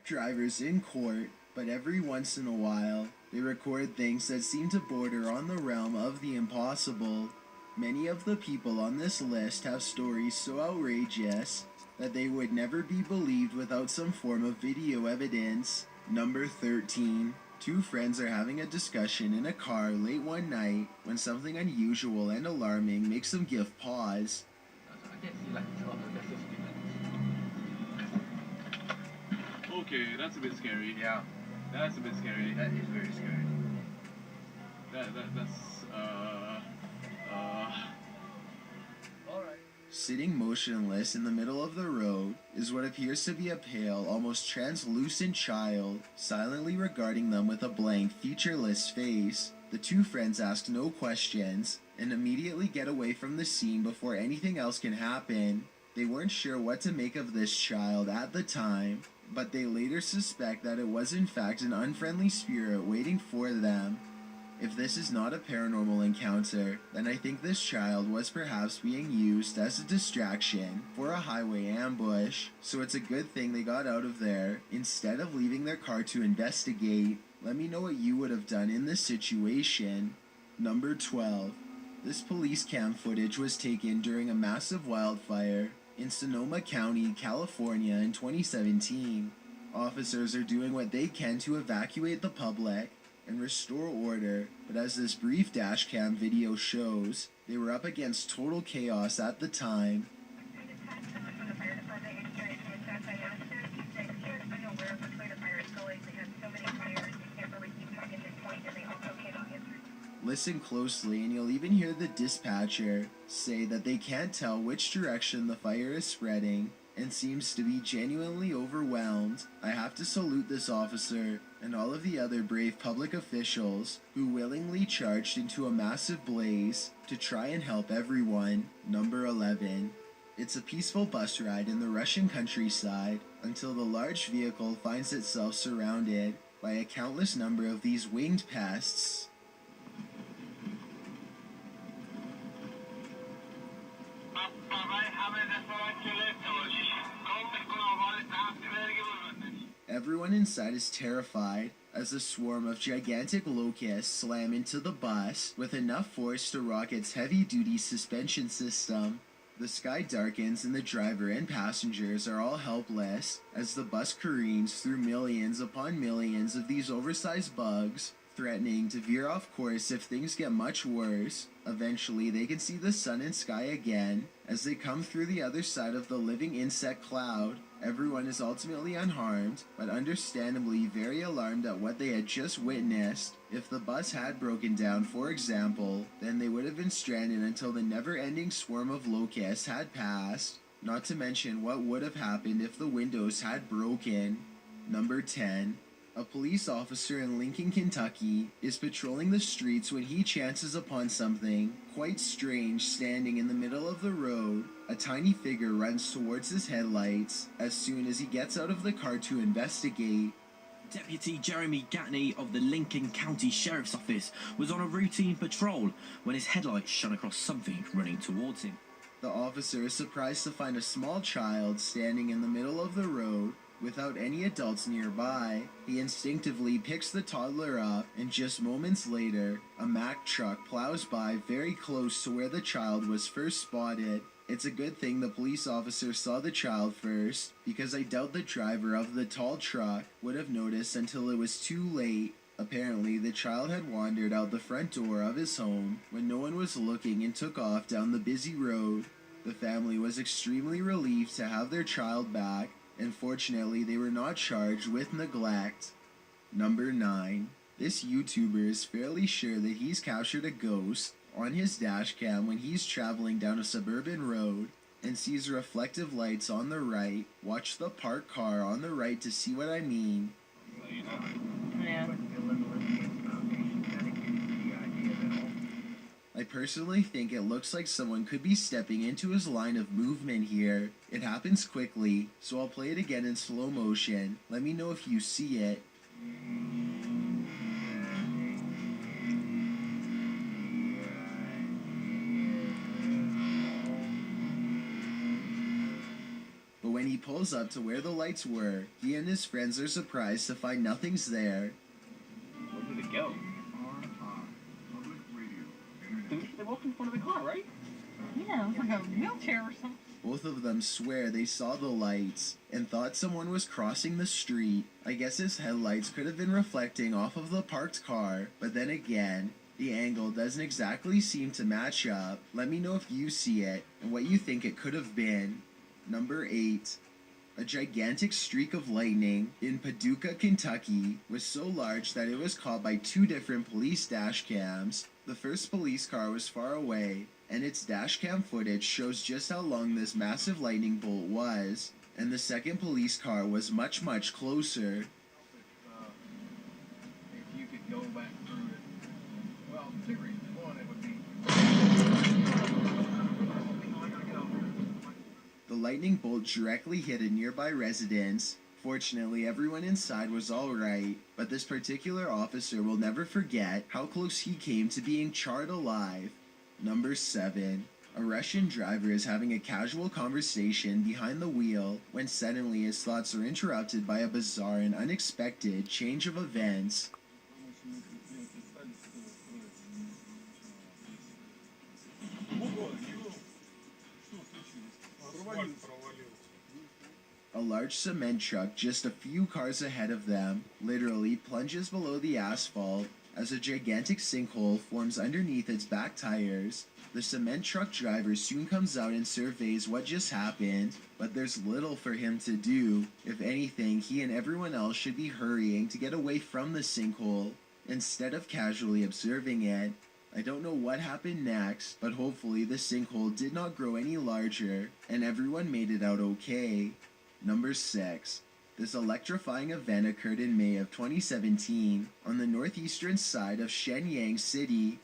protect drivers in court, but every once in a while, they record things that seem to border on the realm of the impossible. Many of the people on this list have stories so outrageous that they would never be believed without some form of video evidence. Number 13. Two friends are having a discussion in a car late one night when something unusual and alarming makes them give pause. Okay, that's a bit scary. Yeah. That's a bit scary. That is very scary. That's Alright. Sitting motionless in the middle of the road is what appears to be a pale, almost translucent child, silently regarding them with a blank, featureless face. The two friends ask no questions and immediately get away from the scene before anything else can happen. They weren't sure what to make of this child at the time, but they later suspect that it was in fact an unfriendly spirit waiting for them. If this is not a paranormal encounter, then I think this child was perhaps being used as a distraction for a highway ambush, so it's a good thing they got out of there instead of leaving their car to investigate. Let me know what you would have done in this situation. Number 12. This police cam footage was taken during a massive wildfire in Sonoma County, California in 2017. Officers are doing what they can to evacuate the public and restore order, but as this brief dashcam video shows, they were up against total chaos at the time. Listen closely and you'll even hear the dispatcher say that they can't tell which direction the fire is spreading and seems to be genuinely overwhelmed. I have to salute this officer and all of the other brave public officials who willingly charged into a massive blaze to try and help everyone. Number 11. It's a peaceful bus ride in the Russian countryside until the large vehicle finds itself surrounded by a countless number of these winged pests. Everyone inside is terrified as a swarm of gigantic locusts slam into the bus with enough force to rock its heavy-duty suspension system. The sky darkens and the driver and passengers are all helpless as the bus careens through millions upon millions of these oversized bugs, threatening to veer off course if things get much worse. Eventually, they can see the sun and sky again as they come through the other side of the living insect cloud. Everyone is ultimately unharmed, but understandably very alarmed at what they had just witnessed. If the bus had broken down, for example, then they would have been stranded until the never-ending swarm of locusts had passed. Not to mention what would have happened if the windows had broken. Number 10. A police officer in Lincoln, Kentucky is patrolling the streets when he chances upon something quite strange standing in the middle of the road. A tiny figure runs towards his headlights as soon as he gets out of the car to investigate. Deputy Jeremy Gatney of the Lincoln County Sheriff's Office was on a routine patrol when his headlights shone across something running towards him. The officer is surprised to find a small child standing in the middle of the road without any adults nearby. He instinctively picks the toddler up, and just moments later, a Mack truck plows by very close to where the child was first spotted. It's a good thing the police officer saw the child first, because I doubt the driver of the tall truck would have noticed until it was too late. Apparently, the child had wandered out the front door of his home when no one was looking and took off down the busy road. The family was extremely relieved to have their child back, and fortunately they were not charged with neglect. Number 9. This YouTuber is fairly sure that he's captured a ghost on his dashcam when he's traveling down a suburban road and sees reflective lights on the right. Watch the parked car on the right to see what I mean. Yeah. I personally think it looks like someone could be stepping into his line of movement here. It happens quickly, so I'll play it again in slow motion. Let me know if you see it. But when he pulls up to where the lights were. He and his friends are surprised to find nothing's there. Where did it go? They walked in front of the car, right? Yeah, it was like a wheelchair or something. Both of them swear they saw the lights and thought someone was crossing the street. I guess his headlights could have been reflecting off of the parked car, but then again, the angle doesn't exactly seem to match up. Let me know if you see it and what you think it could have been. Number 8. A gigantic streak of lightning in Paducah, Kentucky was so large that it was caught by 2 different police dash cams. The first police car was far away, and its dash cam footage shows just how long this massive lightning bolt was, and the second police car was much closer. If you could go back through it, well, 2 reasons. One, it would be. The lightning bolt directly hit a nearby residence. Fortunately, everyone inside was alright, but this particular officer will never forget how close he came to being charred alive. Number 7. A Russian driver is having a casual conversation behind the wheel when suddenly his thoughts are interrupted by a bizarre and unexpected change of events. A large cement truck just a few cars ahead of them literally plunges below the asphalt as a gigantic sinkhole forms underneath its back tires. The cement truck driver soon comes out and surveys what just happened, but there's little for him to do. If anything, he and everyone else should be hurrying to get away from the sinkhole instead of casually observing it. I don't know what happened next, but hopefully the sinkhole did not grow any larger and everyone made it out okay. Number 6. This electrifying event occurred in May of 2017 on the northeastern side of Shenyang City.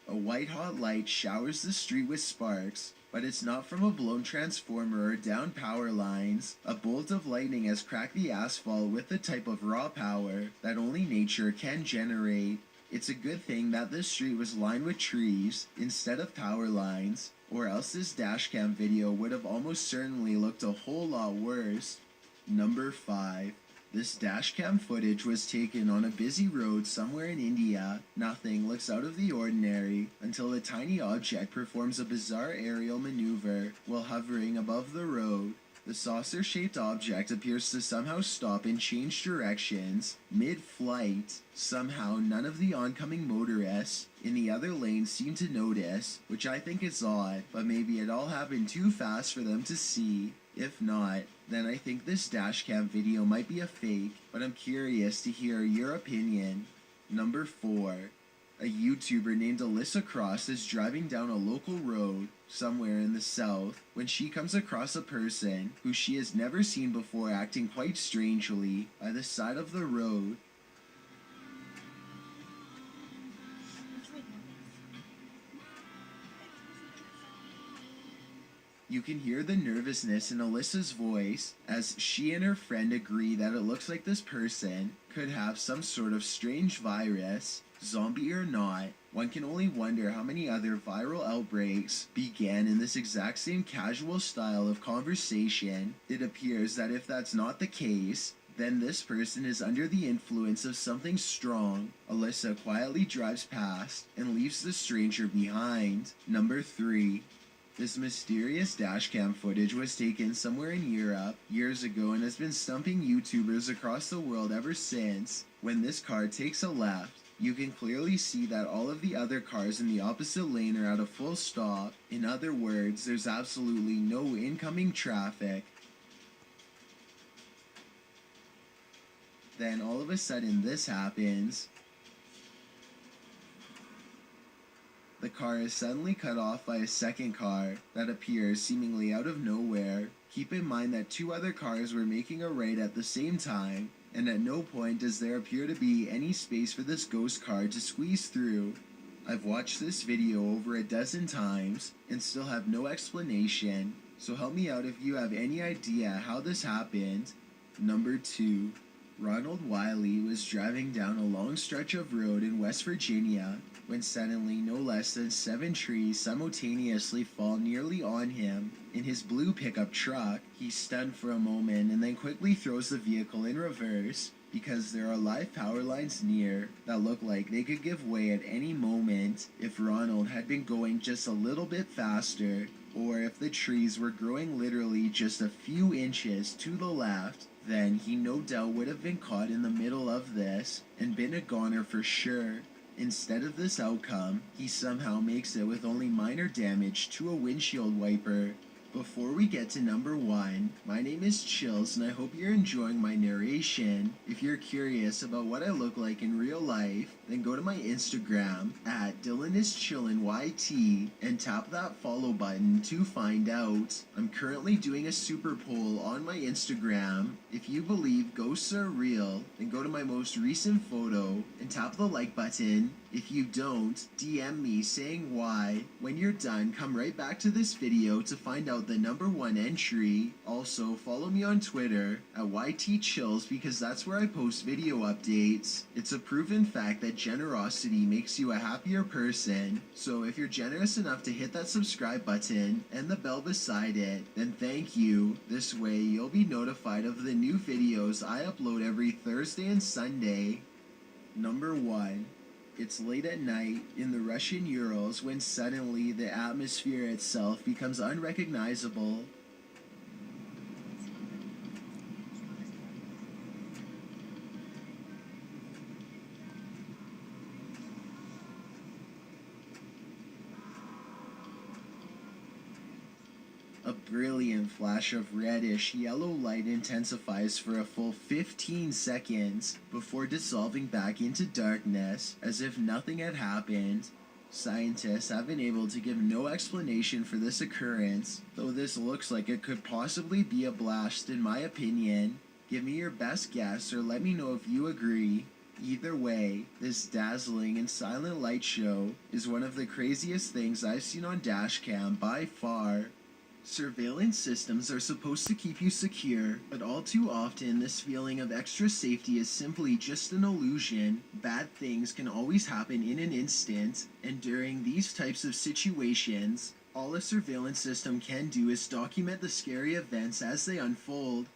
A white-hot light showers the street with sparks, but it's not from a blown transformer or downed power lines. A bolt of lightning has cracked the asphalt with the type of raw power that only nature can generate. It's a good thing that this street was lined with trees instead of power lines, or else this dashcam video would have almost certainly looked a whole lot worse. Number 5. This dashcam footage was taken on a busy road somewhere in India. Nothing looks out of the ordinary until a tiny object performs a bizarre aerial maneuver while hovering above the road. The saucer-shaped object appears to somehow stop and change directions mid-flight. Somehow, none of the oncoming motorists in the other lane seem to notice, which I think is odd, but maybe it all happened too fast for them to see. If not, then I think this dashcam video might be a fake, but I'm curious to hear your opinion. Number 4. A YouTuber named Alyssa Cross is driving down a local road somewhere in the south when she comes across a person who she has never seen before acting quite strangely by the side of the road. You can hear the nervousness in Alyssa's voice as she and her friend agree that it looks like this person could have some sort of strange virus. Zombie or not, one can only wonder how many other viral outbreaks began in this exact same casual style of conversation. It appears that if that's not the case, then this person is under the influence of something strong. Alyssa quietly drives past and leaves the stranger behind. Number 3. This mysterious dashcam footage was taken somewhere in Europe years ago and has been stumping YouTubers across the world ever since. When this car takes a left, you can clearly see that all of the other cars in the opposite lane are at a full stop. In other words, there's absolutely no incoming traffic. Then all of a sudden this happens. The car is suddenly cut off by a second car that appears seemingly out of nowhere. Keep in mind that 2 other cars were making a right at the same time, and at no point does there appear to be any space for this ghost car to squeeze through. I've watched this video over a dozen times and still have no explanation, so help me out if you have any idea how this happened. Number 2. Ronald Wiley was driving down a long stretch of road in West Virginia when suddenly no less than 7 trees simultaneously fall nearly on him. In his blue pickup truck, he's stunned for a moment and then quickly throws the vehicle in reverse because there are live power lines near that look like they could give way at any moment if Ronald had been going just a little bit faster, or if the trees were growing literally just a few inches to the left. Then he no doubt would have been caught in the middle of this and been a goner for sure. Instead of this outcome, he somehow makes it with only minor damage to a windshield wiper. Before we get to number 1, my name is Chills and I hope you're enjoying my narration. If you're curious about what I look like in real life, then go to my Instagram at DylanIsChillinYT and tap that follow button to find out. I'm currently doing a super poll on my Instagram. If you believe ghosts are real, then go to my most recent photo and tap the like button. If you don't, DM me saying why. When you're done, come right back to this video to find out the number 1 entry. Also, follow me on Twitter at YTChills because that's where I post video updates. It's a proven fact that generosity makes you a happier person. So if you're generous enough to hit that subscribe button and the bell beside it, then thank you. This way you'll be notified of the new videos I upload every Thursday and Sunday. Number 1. It's late at night in the Russian Urals when suddenly the atmosphere itself becomes unrecognizable. A brilliant flash of reddish-yellow light intensifies for a full 15 seconds before dissolving back into darkness as if nothing had happened. Scientists have been able to give no explanation for this occurrence, though this looks like it could possibly be a blast in my opinion. Give me your best guess or let me know if you agree. Either way, this dazzling and silent light show is one of the craziest things I've seen on Dashcam by far. Surveillance systems are supposed to keep you secure, but all too often this feeling of extra safety is simply just an illusion. Bad things can always happen in an instant, and during these types of situations, all a surveillance system can do is document the scary events as they unfold.